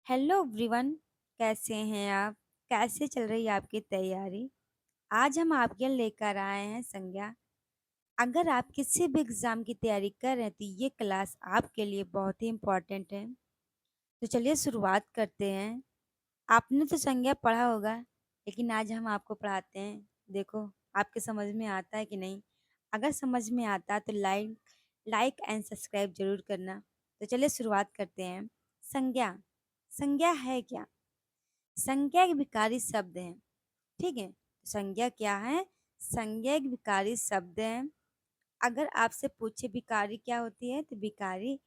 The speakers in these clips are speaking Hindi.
Hello everyone. कैसे हैं आप? कैसे चल रही है आपकी तैयारी? आज हम आपके लिए लेकर आए हैं संज्ञा। अगर आप किसी भी एग्जाम की तैयारी कर रहे हैं तो ये क्लास आपके लिए बहुत ही इम्पोर्टेंट है। तो चलिए शुरुआत करते हैं। आपने तो संज्ञा पढ़ा होगा, लेकिन आज हम आपको पढ़ाते हैं। देखो, आपके समझ में आता है कि नहीं? अगर समझ में आता है तो लाइक लाइक एंड सब्सक्राइब जरूर करना। तो चलिए शुरुआत करते हैं। संज्ञा। संज्ञा है क्या? संज्ञा एक विकारी शब्द है। ठीक है, संज्ञा क्या है? संज्ञा एक विकारी शब्द है। अगर आपसे पूछे विकारी क्या होती है, तो विकारी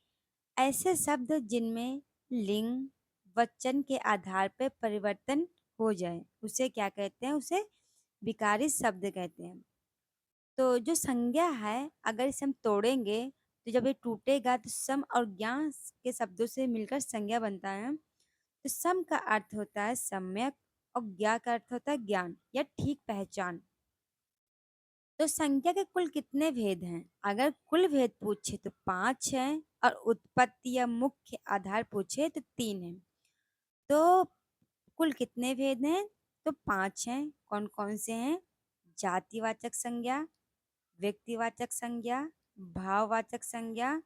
ऐसे शब्द जिनमें लिंग वचन के आधार पर परिवर्तन हो जाए उसे क्या कहते हैं? उसे विकारी शब्द कहते हैं। तो जो संज्ञा है, अगर इसे हम तोड़ेंगे तो जब ये टूटेगा तो सम और ज्ञा के शब्दों से मिलकर संज्ञा बनता है। तो सम का अर्थ होता है सम्यक और ज्ञा का अर्थ होता है ज्ञान या ठीक पहचान। तो संख्या के कुल कितने भेद हैं? अगर कुल भेद पूछे तो पांच हैं, और उत्पत्ति या मुख्य आधार पूछे तो तीन है। तो कुल कितने भेद हैं? तो पांच हैं। कौन कौन से हैं? जातिवाचक संज्ञा, व्यक्तिवाचक संज्ञा, भाववाचक संज्ञा,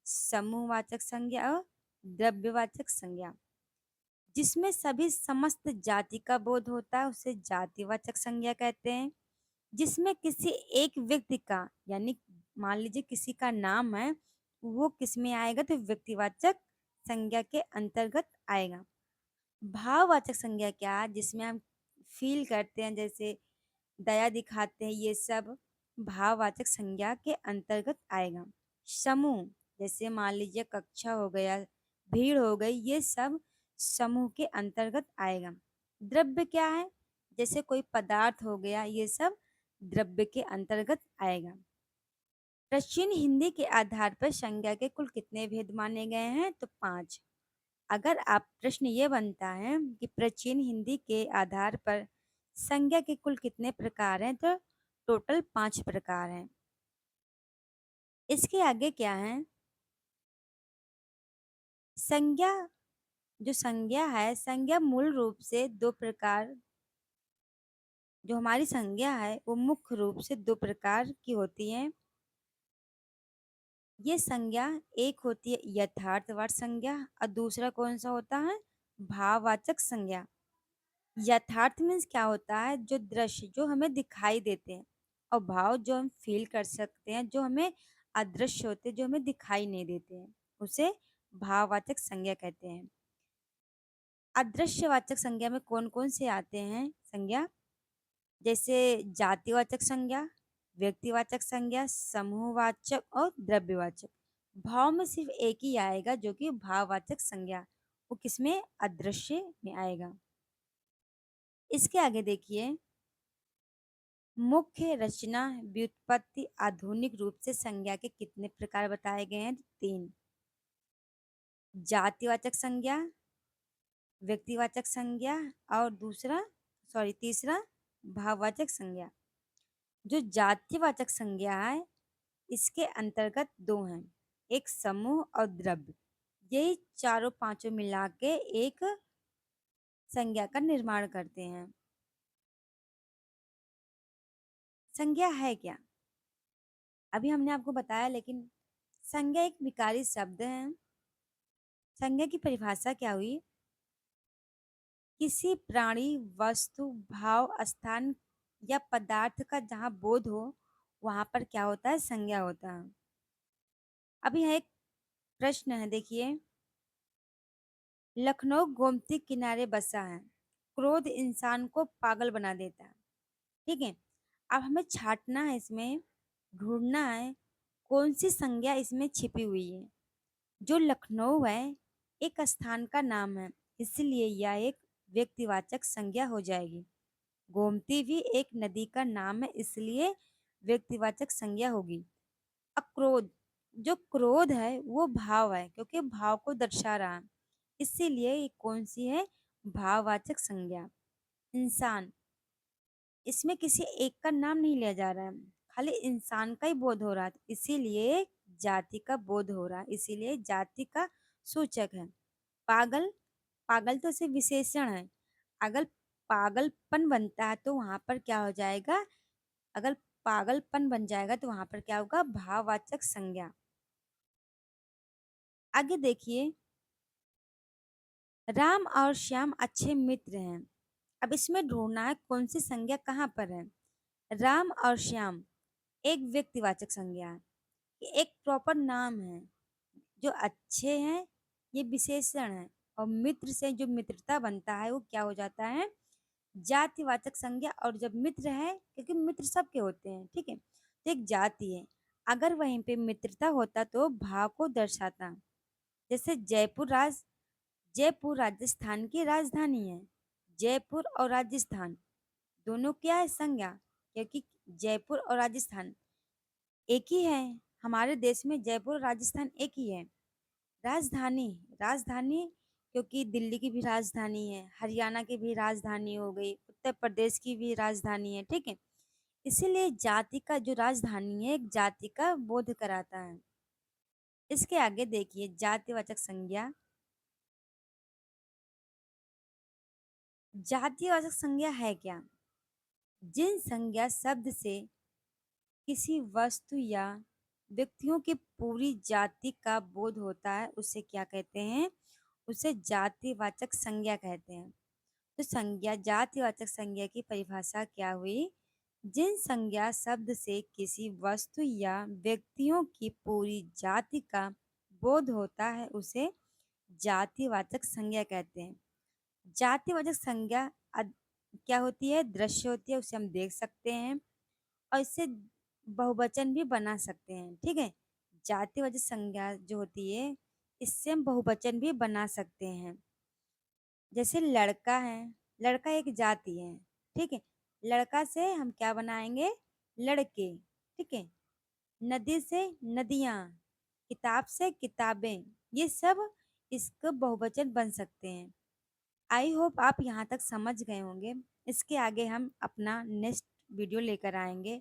समूहवाचक संज्ञा और द्रव्यवाचक संज्ञा। जिसमें सभी समस्त जाति का बोध होता है उसे जातिवाचक संज्ञा कहते हैं। जिसमें किसी एक व्यक्ति का, यानी मान लीजिए किसी का नाम है, वो किस में आएगा? तो व्यक्तिवाचक संज्ञा के अंतर्गत आएगा। भाववाचक संज्ञा क्या है? जिसमें हम फील करते हैं, जैसे दया दिखाते हैं, ये सब भाववाचक संज्ञा के अंतर्गत आएगा। समूह, जैसे मान लीजिए कक्षा हो गया, भीड़ हो गई, ये सब समूह के अंतर्गत आएगा। द्रव्य क्या है? जैसे कोई पदार्थ हो गया, ये सब द्रव्य के अंतर्गत आएगा। प्राचीन हिंदी के आधार पर संज्ञा के कुल कितने भेद माने गए हैं? तो पांच। अगर आप प्रश्न ये बनता है कि प्राचीन हिंदी के आधार पर संज्ञा के कुल कितने प्रकार हैं, तो टोटल पांच प्रकार हैं। इसके आगे क्या है? संज्ञा। जो संज्ञा है, संज्ञा मूल रूप से दो प्रकार, जो हमारी संज्ञा है वो मुख्य रूप से दो प्रकार की होती है। ये संज्ञा एक होती है यथार्थवाचक संज्ञा, और दूसरा कौन सा होता है? भाववाचक संज्ञा। यथार्थ मीन्स क्या होता है? जो दृश्य जो हमें दिखाई देते हैं, और भाव जो हम फील कर सकते हैं, जो हमें अदृश्य होते हैं, जो हमें दिखाई नहीं देते हैं, उसे भाववाचक संज्ञा कहते हैं। अदृश्यवाचक संज्ञा में कौन कौन से आते हैं संज्ञा? जैसे जातिवाचक संज्ञा, व्यक्तिवाचक संज्ञा, समूहवाचक और द्रव्यवाचक। भाव में सिर्फ एक ही आएगा, जो कि भाववाचक संज्ञा, वो किसमें? अदृश्य में आएगा। इसके आगे देखिए, मुख्य रचना व्युत्पत्ति आधुनिक रूप से संज्ञा के कितने प्रकार बताए गए हैं? तीन। जातिवाचक संज्ञा, व्यक्तिवाचक संज्ञा, और तीसरा भाववाचक संज्ञा। जो जातिवाचक संज्ञा है, इसके अंतर्गत दो हैं, एक समूह और द्रव्य। यही चारों पांचों मिला के एक संज्ञा का निर्माण करते हैं। संज्ञा है क्या? अभी हमने आपको बताया, लेकिन संज्ञा एक विकारी शब्द है। संज्ञा की परिभाषा क्या हुई? किसी प्राणी, वस्तु, भाव, स्थान या पदार्थ का जहाँ बोध हो, वहां पर क्या होता है? संज्ञा होता है। अभी यहाँ एक प्रश्न है, देखिए। लखनऊ गोमती किनारे बसा है, क्रोध इंसान को पागल बना देता है। ठीक है, अब हमें छाटना है, इसमें ढूंढना है कौन सी संज्ञा इसमें छिपी हुई है। जो लखनऊ है एक स्थान का नाम है, इसलिए यह एक व्यक्तिवाचक संज्ञा हो जाएगी। गोमती भी एक नदी का नाम है, इसलिए व्यक्तिवाचक संज्ञा होगी। अक्रोध, जो क्रोध है वो भाव है, क्योंकि भाव को दर्शा रहा है, इसीलिए ये कौन सी है? भाववाचक संज्ञा। इंसान, इसमें किसी एक का नाम नहीं लिया जा रहा है, खाली इंसान का ही बोध हो रहा है, इसीलिए जाति का बोध हो रहा है, इसीलिए जाति का सूचक है। पागल, पागल तो सिर्फ विशेषण है। अगर पागलपन बनता है तो वहां पर क्या हो जाएगा? अगर पागलपन बन जाएगा तो वहां पर क्या होगा? भाववाचक संज्ञा। आगे देखिए, राम और श्याम अच्छे मित्र हैं। अब इसमें ढूंढना है कौन सी संज्ञा कहाँ पर है। राम और श्याम एक व्यक्तिवाचक संज्ञा है, ये एक प्रॉपर नाम है। जो अच्छे हैं ये विशेषण है, और मित्र से जो मित्रता बनता है वो क्या हो जाता है? जातिवाचक संज्ञा। और जब मित्र है, क्योंकि मित्र सबके होते हैं, ठीक है, तो एक जाति है। अगर वहीं पे मित्रता होता तो भाव को दर्शाता। जैसे जयपुर राजस्थान की राजधानी है। जयपुर और राजस्थान दोनों क्या है? संज्ञा। क्योंकि जयपुर और राजस्थान एक ही है। हमारे देश में जयपुर और राजस्थान एक ही है। राजधानी, राजधानी, क्योंकि दिल्ली की भी राजधानी है, हरियाणा की भी राजधानी हो गई, उत्तर प्रदेश की भी राजधानी है, ठीक है। इसीलिए जाति का जो राजधानी है एक जाति का बोध कराता है। इसके आगे देखिए, जातिवाचक संज्ञा। जातिवाचक संज्ञा है क्या? जिन संज्ञा शब्द से किसी वस्तु या व्यक्तियों की पूरी जाति का बोध होता है उसे क्या कहते हैं? उसे जातिवाचक संज्ञा कहते हैं। तो संज्ञा, जातिवाचक संज्ञा की परिभाषा क्या हुई? जिन संज्ञा शब्द से किसी वस्तु या व्यक्तियों की पूरी जाति का बोध होता है उसे जातिवाचक संज्ञा कहते हैं। जातिवाचक संज्ञा क्या होती है? दृश्य होती है, उसे हम देख सकते हैं, और इससे बहुवचन भी बना सकते हैं, ठीक है। जातिवाचक संज्ञा जो होती है इससे हम बहुवचन भी बना सकते हैं। जैसे लड़का है, लड़का एक जाति है, ठीक है। लड़का से हम क्या बनाएंगे? लड़के, ठीक है। नदी से नदियाँ, किताब से किताबें, ये सब इसका बहुवचन बन सकते हैं। आई होप आप यहाँ तक समझ गए होंगे। इसके आगे हम अपना नेक्स्ट वीडियो लेकर आएंगे।